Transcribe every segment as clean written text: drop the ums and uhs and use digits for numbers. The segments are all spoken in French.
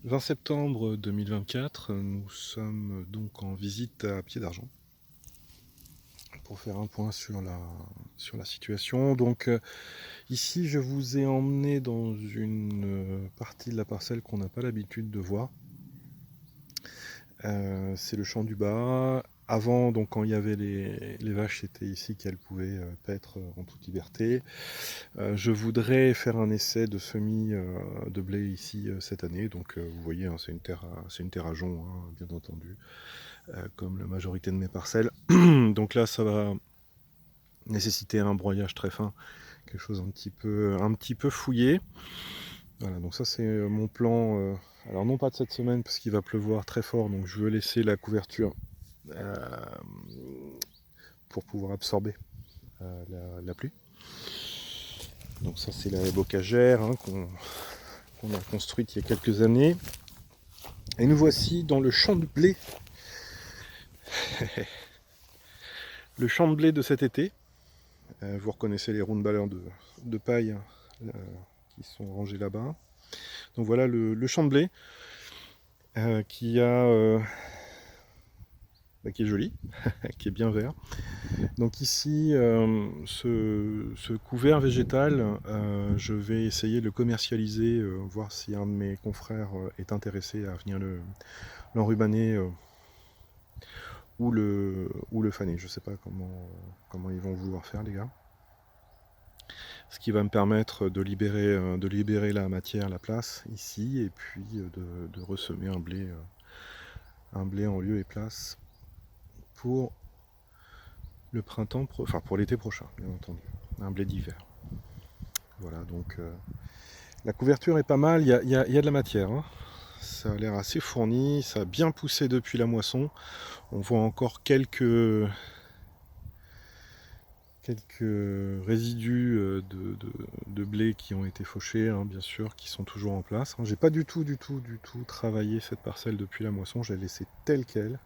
20 septembre 2024, nous sommes donc en visite à Pied d'Argent pour faire un point sur la situation. Donc ici je vous ai emmené dans une partie de la parcelle qu'on n'a pas l'habitude de voir. C'est le champ du bas. Avant, donc, quand il y avait les vaches, c'était ici qu'elles pouvaient paître en toute liberté. Je voudrais faire un essai de semis de blé ici cette année. Donc vous voyez, hein, c'est une terre à jonc, hein, bien entendu, comme la majorité de mes parcelles. Donc là, ça va nécessiter un broyage très fin, quelque chose un petit peu fouillé. Voilà, donc ça c'est mon plan. Alors non pas de cette semaine parce qu'il va pleuvoir très fort, donc je veux laisser la couverture euh, pour pouvoir absorber la pluie. Donc ça c'est la bocagère, hein, qu'on a construite il y a quelques années. Et nous voici dans le champ de blé. Le champ de blé de cet été. Vous reconnaissez les round ballers de paille qui sont rangés là-bas. Donc voilà le champ de blé qui qui est joli, qui est bien vert. Donc ici, ce couvert végétal, je vais essayer de le commercialiser, voir si un de mes confrères est intéressé à venir l'enrubaner ou le faner. Je ne sais pas comment ils vont vouloir faire, les gars. Ce qui va me permettre de libérer la matière, la place ici, et puis de ressemer un blé en lieu et place pour le printemps, enfin pour l'été prochain, bien entendu. Un blé d'hiver. Voilà, donc la couverture est pas mal, il y a de la matière, hein. Ça a l'air assez fourni, ça a bien poussé depuis la moisson. On voit encore quelques résidus de blé qui ont été fauchés, hein, bien sûr, qui sont toujours en place. J'ai pas du tout travaillé cette parcelle depuis la moisson, je l'ai laissée telle qu'elle.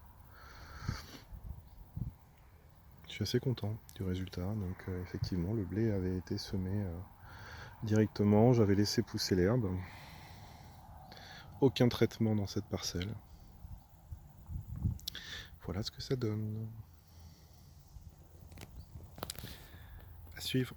Je suis assez content du résultat. Donc effectivement, le blé avait été semé directement, j'avais laissé pousser l'herbe. Aucun traitement dans cette parcelle. Voilà ce que ça donne. À suivre.